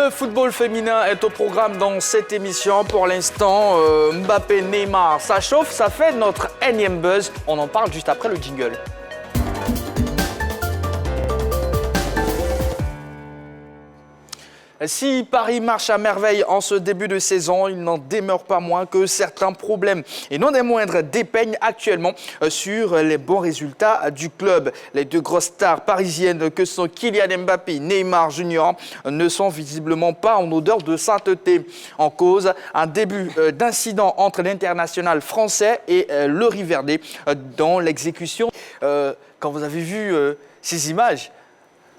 Le football féminin est au programme dans cette émission. Pour l'instant, Mbappé, Neymar, ça chauffe, ça fait notre énième buzz. On en parle juste après le jingle. Si Paris marche à merveille en ce début de saison, il n'en demeure pas moins que certains problèmes, et non des moindres, dépeignent actuellement sur les bons résultats du club. Les deux grosses stars parisiennes que sont Kylian Mbappé et Neymar Junior ne sont visiblement pas en odeur de sainteté. En cause, un début d'incident entre l'international français et le Riverdé dans l'exécution. Quand vous avez vu ces images,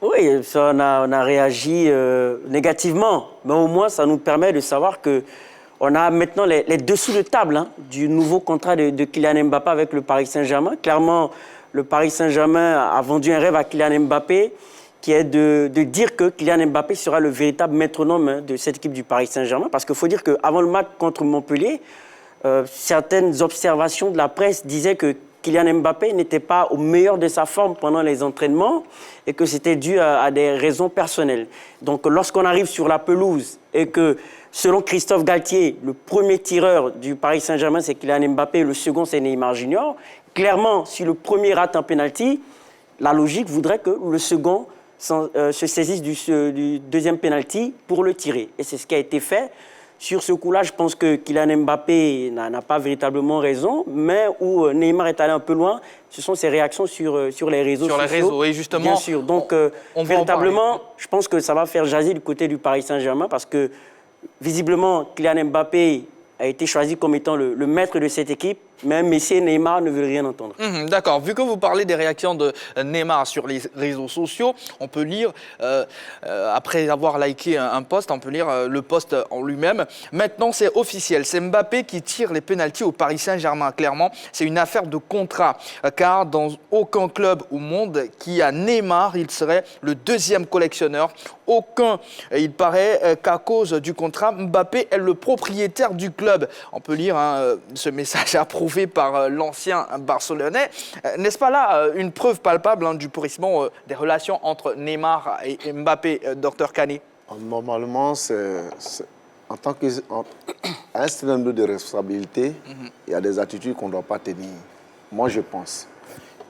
oui, ça, on a réagi négativement, mais au moins ça nous permet de savoir qu'on a maintenant les dessous de table du nouveau contrat de Kylian Mbappé avec le Paris Saint-Germain. Clairement, le Paris Saint-Germain a vendu un rêve à Kylian Mbappé qui est de dire que Kylian Mbappé sera le véritable métronome de cette équipe du Paris Saint-Germain. Parce qu'il faut dire qu'avant le match contre Montpellier, certaines observations de la presse disaient que Kylian Mbappé n'était pas au meilleur de sa forme pendant les entraînements et que c'était dû à des raisons personnelles. Donc lorsqu'on arrive sur la pelouse et que, selon Christophe Galtier, le premier tireur du Paris Saint-Germain c'est Kylian Mbappé, le second c'est Neymar Junior, clairement si le premier rate un penalty, la logique voudrait que le second se saisisse du deuxième penalty pour le tirer. Et c'est ce qui a été fait. Sur ce coup-là, je pense que Kylian Mbappé n'a pas véritablement raison, mais où Neymar est allé un peu loin, ce sont ses réactions sur les réseaux sociaux. Sur les réseaux, oui, justement. Bien sûr. Donc, véritablement, je pense que ça va faire jaser du côté du Paris Saint-Germain parce que, visiblement, Kylian Mbappé a été choisi comme étant le maître de cette équipe, mais Messi et Neymar ne veulent rien entendre. D'accord. Vu que vous parlez des réactions de Neymar sur les réseaux sociaux, on peut lire, après avoir liké un post, on peut lire le post en lui-même. Maintenant, c'est officiel. C'est Mbappé qui tire les pénaltys au Paris Saint-Germain. Clairement, c'est une affaire de contrat. Car dans aucun club au monde qui a Neymar, il serait le deuxième collectionneur. Aucun. Il paraît qu'à cause du contrat, Mbappé est le propriétaire du club. On peut lire ce message approuvé par l'ancien Barcelonais. N'est-ce pas là une preuve palpable du pourrissement des relations entre Neymar et Mbappé, Dr Kani? Normalement, en tant qu'à un certain nombre de responsabilités, il y a des attitudes qu'on ne doit pas tenir. Moi, je pense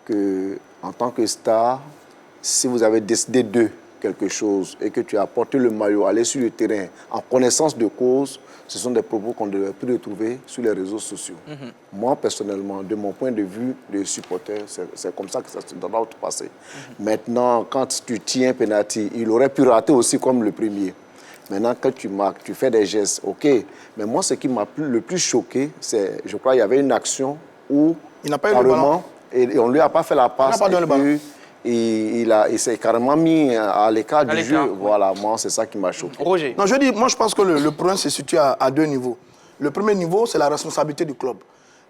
qu'en tant que star, si vous avez décidé de quelque chose et que tu as porté le maillot, aller sur le terrain en connaissance de cause, ce sont des propos qu'on ne devrait plus retrouver sur les réseaux sociaux. Moi, personnellement, de mon point de vue de supporter, c'est comme ça que ça se doit passer. Maintenant, quand tu tiens un penalty, il aurait pu rater aussi comme le premier. Maintenant, quand tu marques, tu fais des gestes, ok. Mais moi, ce qui m'a le plus choqué, c'est, je crois, il y avait une action où, il n'a pas eu le ballon. Et on ne lui a pas fait la passe. Il n'a pas donné le ballon. Il s'est carrément mis à l'écart du jeu. Oui. Voilà, moi, c'est ça qui m'a choqué. Roger. Non, moi, je pense que le problème se situe à deux niveaux. Le premier niveau, c'est la responsabilité du club.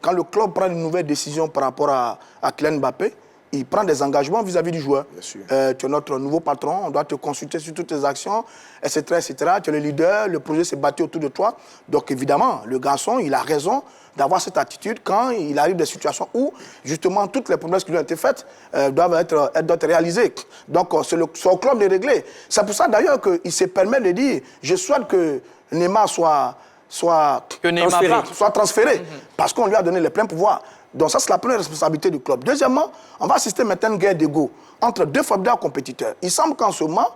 Quand le club prend une nouvelle décision par rapport à Kylian Mbappé, il prend des engagements vis-à-vis du joueur. Bien sûr. Tu es notre nouveau patron, on doit te consulter sur toutes tes actions, etc., etc. Tu es le leader, le projet s'est bâti autour de toi. Donc, évidemment, le garçon, il a raison d'avoir cette attitude quand il arrive des situations où, justement, toutes les promesses qui lui ont été faites doivent être réalisées. Donc, c'est au club de régler. C'est pour ça, d'ailleurs, qu'il se permet de dire, je souhaite que Neymar soit transféré, parce qu'on lui a donné les pleins pouvoirs. Donc ça, c'est la première responsabilité du club. Deuxièmement, on va assister maintenant à une guerre d'ego entre deux formidables compétiteurs. Il semble qu'en ce moment,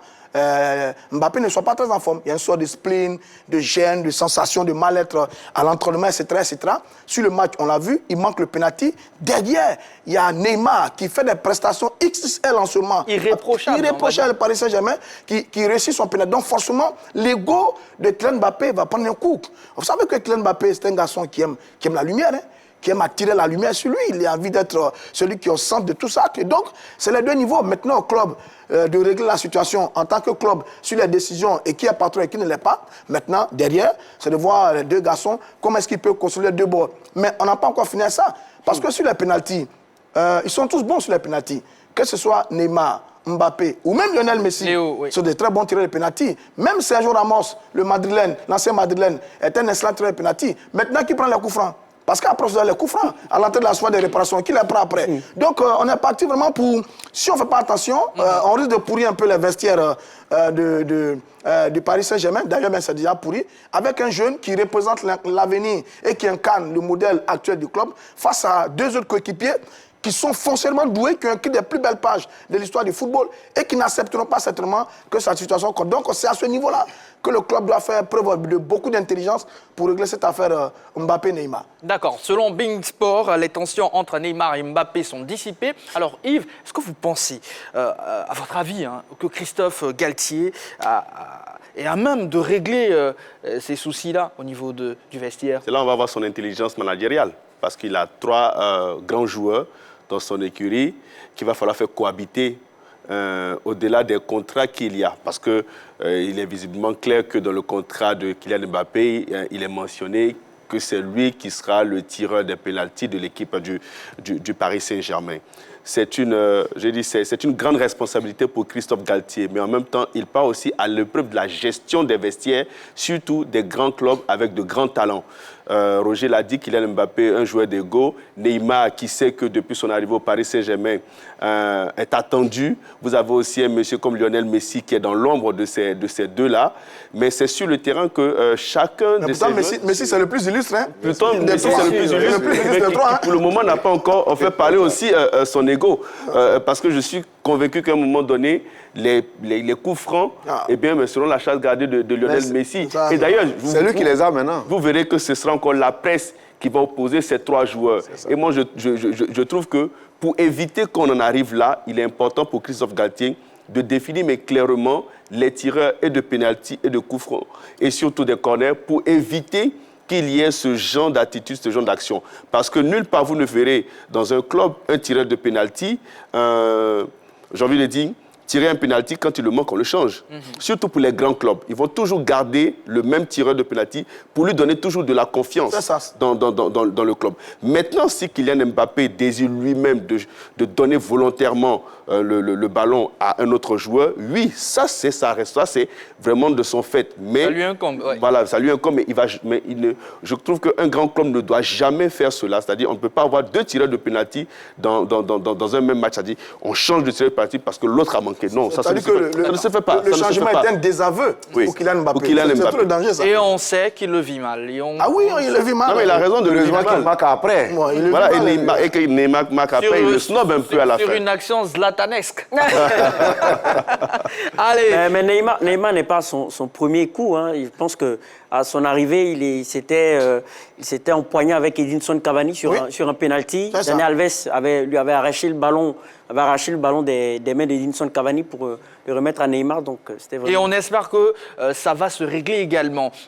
Mbappé ne soit pas très en forme. Il y a une sorte de spleen, de gêne, de sensation de mal-être à l'entraînement, etc., etc. Sur le match, on l'a vu, il manque le penalty. Derrière, il y a Neymar qui fait des prestations XXL en ce moment. Irréprochable au Paris Saint-Germain, qui réussit son penalty. Donc forcément, l'ego de Kylian Mbappé va prendre un coup. Vous savez que Kylian Mbappé, c'est un garçon qui aime la lumière, qui aime attirer la lumière sur lui. Il a envie d'être celui qui est au centre de tout ça. Et donc, c'est les deux niveaux. Maintenant, au club, de régler la situation en tant que club sur les décisions et qui est patron et qui ne l'est pas. Maintenant, derrière, c'est de voir les deux garçons, comment est-ce qu'ils peuvent construire les deux bords. Mais on n'a pas encore fini à ça. Parce que sur les pénaltys, ils sont tous bons sur les pénaltys. Que ce soit Neymar, Mbappé ou même Lionel Messi, Léo, sont des très bons tireurs de pénalty. Même Sergio Ramos, le Madrilène, l'ancien Madrilène, est un excellent tireur de pénalty. Maintenant, qui prend les coups francs? Parce qu'après, vous avez les coups francs à l'entrée de la soirée de réparation, qui les prend après. Donc, on est parti vraiment pour... Si on ne fait pas attention, on risque de pourrir un peu les vestiaires du Paris Saint-Germain. D'ailleurs, c'est déjà pourri. Avec un jeune qui représente l'avenir et qui incarne le modèle actuel du club, face à deux autres coéquipiers qui sont foncièrement doués, qui ont écrit des plus belles pages de l'histoire du football et qui n'accepteront pas certainement que cette situation compte. Donc c'est à ce niveau-là que le club doit faire preuve de beaucoup d'intelligence pour régler cette affaire Mbappé-Neymar. D'accord. Selon Bein Sport, les tensions entre Neymar et Mbappé sont dissipées. Alors Yves, est-ce que vous pensez, à votre avis, que Christophe Galtier est à même de régler ces soucis-là au niveau du vestiaire? C'est là où on va voir son intelligence managériale, parce qu'il a 3 grands joueurs dans son écurie qu'il va falloir faire cohabiter au-delà des contrats qu'il y a. Parce qu'il est visiblement clair que dans le contrat de Kylian Mbappé, il est mentionné que c'est lui qui sera le tireur des pénaltys de l'équipe du Paris Saint-Germain. C'est une grande responsabilité pour Christophe Galtier, mais en même temps, il part aussi à l'épreuve de la gestion des vestiaires, surtout des grands clubs avec de grands talents. Roger l'a dit, Kylian Mbappé, un joueur d'ego. Neymar, qui sait que depuis son arrivée au Paris Saint-Germain, est attendu. Vous avez aussi un monsieur comme Lionel Messi qui est dans l'ombre de ces deux-là. Mais c'est sur le terrain que chacun de ces joueurs... Messi, c'est le plus illustre. Hein? Plutôt, Messi, c'est le plus illustre. Mais qui, pour le moment, n'a pas encore fait parler aussi son ego. Parce que je suis convaincu qu'à un moment donné, les coups francs, eh bien, seront la chasse gardée de Lionel Messi. Et d'ailleurs, c'est lui qui les a maintenant. Vous verrez que ce sera encore la presse qui va opposer ces 3 joueurs. Et moi, je trouve que pour éviter qu'on en arrive là, il est important pour Christophe Galtier de définir mais clairement les tireurs et de pénalty et de coups francs et surtout des corners pour éviter qu'il y ait ce genre d'attitude, ce genre d'action. Parce que nulle part vous ne verrez dans un club un tireur de pénalty, j'ai envie de dire, tirer un pénalty, quand il le manque, on le change. Surtout pour les grands clubs. Ils vont toujours garder le même tireur de pénalty pour lui donner toujours de la confiance dans le club. Maintenant, si Kylian Mbappé désire lui-même de donner volontairement le ballon à un autre joueur, oui, ça c'est vraiment de son fait. Mais, ça lui incombe. Ouais. Voilà, ça lui incombe, je trouve qu'un grand club ne doit jamais faire cela. C'est-à-dire qu'on ne peut pas avoir 2 tireurs de pénalty dans un même match. C'est-à-dire on change de tireur de pénalty parce que l'autre a manqué. Non, ça ne se fait pas. Le changement est un désaveu pour Kylian Mbappé. C'est tout le danger, ça. Et on sait qu'il le vit mal. Ah oui, il le vit mal. Non, mais il a raison de le vivre mal. Marque après. Voilà, et Neymar marque après, il le snob un peu à la fin. Sur une action zlatanesque. Allez. Mais Neymar n'est pas son premier coup. Hein. Je pense qu'à son arrivée, il s'était empoigné avec Edinson Cavani sur un penalty. Dani Alves lui avait arraché le ballon des mains d'Edinson Cavani pour le remettre à Neymar. Donc, c'était vraiment... Et on espère que ça va se régler également.